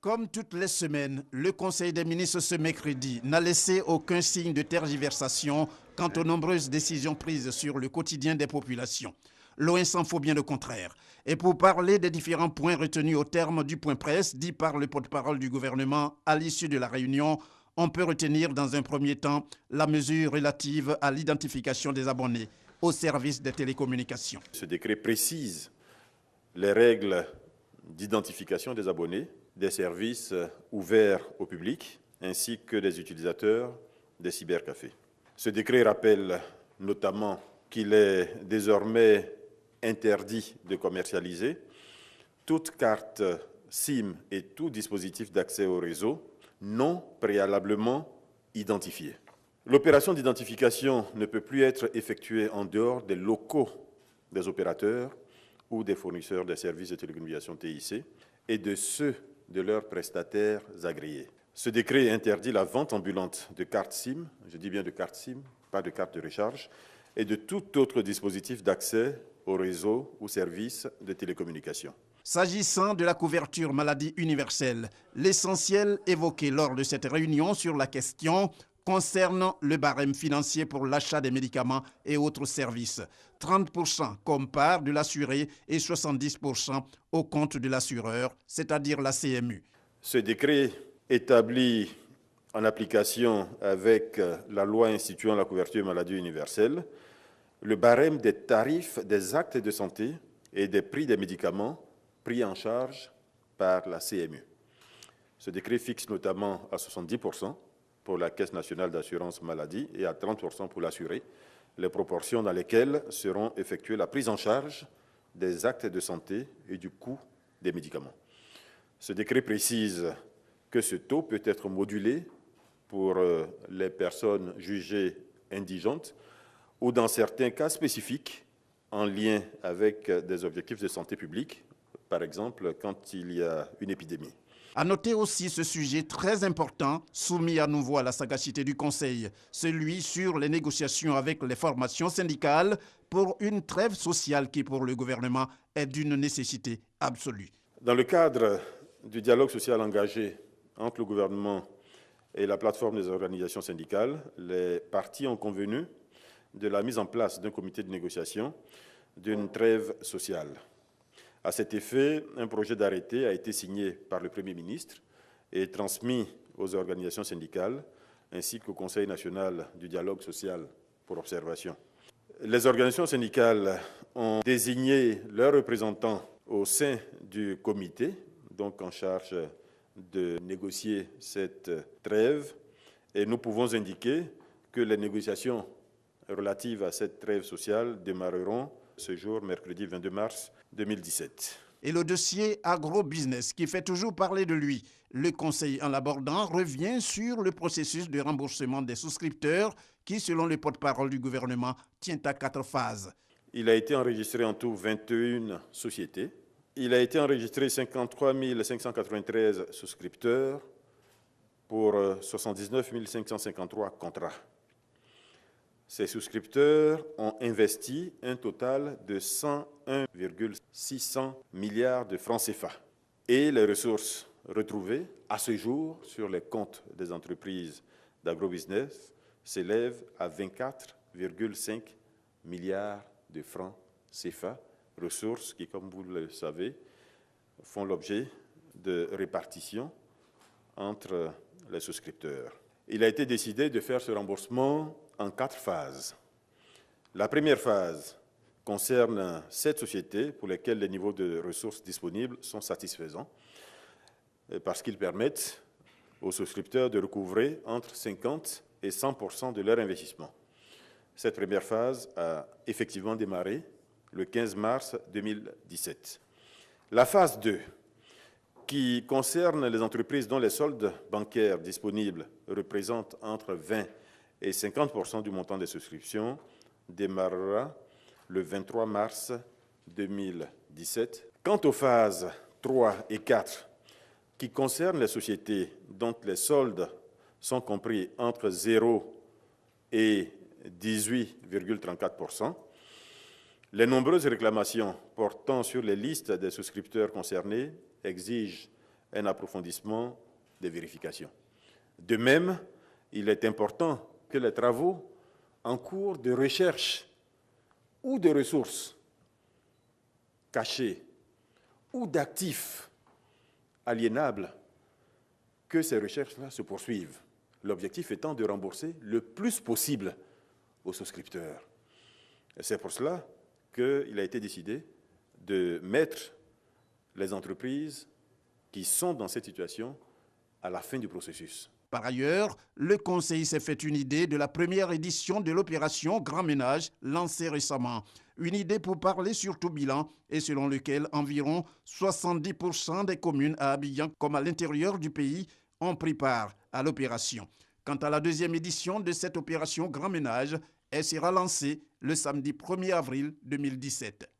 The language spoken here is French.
Comme toutes les semaines, le Conseil des ministres ce mercredi n'a laissé aucun signe de tergiversation quant aux nombreuses décisions prises sur le quotidien des populations. Loin s'en faut bien le contraire. Et pour parler des différents points retenus au terme du point presse dit par le porte-parole du gouvernement à l'issue de la réunion, on peut retenir dans un premier temps la mesure relative à l'identification des abonnés au service des télécommunications. Ce décret précise les règles d'identification des abonnés des services ouverts au public ainsi que des utilisateurs des cybercafés. Ce décret rappelle notamment qu'il est désormais interdit de commercialiser toute carte SIM et tout dispositif d'accès au réseau non préalablement identifié. L'opération d'identification ne peut plus être effectuée en dehors des locaux des opérateurs ou des fournisseurs des services de télécommunications TIC et de ceux de leurs prestataires agréés. Ce décret interdit la vente ambulante de cartes SIM, je dis bien de cartes SIM, pas de cartes de recharge, et de tout autre dispositif d'accès au réseau ou services de télécommunications. S'agissant de la couverture maladie universelle, l'essentiel évoqué lors de cette réunion sur la question concerne le barème financier pour l'achat des médicaments et autres services. 30% comme part de l'assuré et 70% au compte de l'assureur, c'est-à-dire la CMU. Ce décret établit en application avec la loi instituant la couverture maladie universelle le barème des tarifs des actes de santé et des prix des médicaments pris en charge par la CMU. Ce décret fixe notamment à 70% pour la Caisse nationale d'assurance maladie et à 30% pour l'assuré, les proportions dans lesquelles seront effectuées la prise en charge des actes de santé et du coût des médicaments. Ce décret précise que ce taux peut être modulé pour les personnes jugées indigentes ou dans certains cas spécifiques en lien avec des objectifs de santé publique, par exemple quand il y a une épidémie. À noter aussi ce sujet très important, soumis à nouveau à la sagacité du Conseil, celui sur les négociations avec les formations syndicales pour une trêve sociale qui, pour le gouvernement, est d'une nécessité absolue. Dans le cadre du dialogue social engagé entre le gouvernement et la plateforme des organisations syndicales, les partis ont convenu de la mise en place d'un comité de négociation d'une trêve sociale. À cet effet, un projet d'arrêté a été signé par le Premier ministre et transmis aux organisations syndicales ainsi qu'au Conseil national du dialogue social pour observation. Les organisations syndicales ont désigné leurs représentants au sein du comité, donc en charge de négocier cette trêve, et nous pouvons indiquer que les négociations relatives à cette trêve sociale démarreront ce jour, mercredi 22 mars 2017. Et le dossier agro-business qui fait toujours parler de lui. Le Conseil, en l'abordant, revient sur le processus de remboursement des souscripteurs qui, selon le porte-parole du gouvernement, tient à 4 phases. Il a été enregistré en tout 21 sociétés. Il a été enregistré 53 593 souscripteurs pour 79 553 contrats. Ces souscripteurs ont investi un total de 101,600 milliards de francs CFA. Et les ressources retrouvées à ce jour sur les comptes des entreprises d'agrobusiness s'élèvent à 24,5 milliards de francs CFA, ressources qui, comme vous le savez, font l'objet de répartition entre les souscripteurs. Il a été décidé de faire ce remboursement en 4 phases. La première phase concerne 7 sociétés pour lesquelles les niveaux de ressources disponibles sont satisfaisants parce qu'ils permettent aux souscripteurs de recouvrer entre 50 et 100% de leur investissement. Cette première phase a effectivement démarré le 15 mars 2017. La phase 2, qui concerne les entreprises dont les soldes bancaires disponibles représentent entre 20 et 50% du montant des souscriptions, démarrera le 23 mars 2017. Quant aux phases 3 et 4, qui concernent les sociétés dont les soldes sont compris entre 0 et 18,34%, les nombreuses réclamations portant sur les listes des souscripteurs concernés exigent un approfondissement des vérifications. De même, il est important que les travaux en cours de recherche ou de ressources cachées ou d'actifs aliénables, que ces recherches-là se poursuivent. L'objectif étant de rembourser le plus possible aux souscripteurs. C'est pour cela qu'il a été décidé de mettre les entreprises qui sont dans cette situation à la fin du processus. Par ailleurs, le Conseil s'est fait une idée de la première édition de l'opération Grand Ménage lancée récemment. Une idée pour parler surtout bilan et selon lequel environ 70% des communes à Abidjan comme à l'intérieur du pays ont pris part à l'opération. Quant à la deuxième édition de cette opération Grand Ménage, elle sera lancée le samedi 1er avril 2017.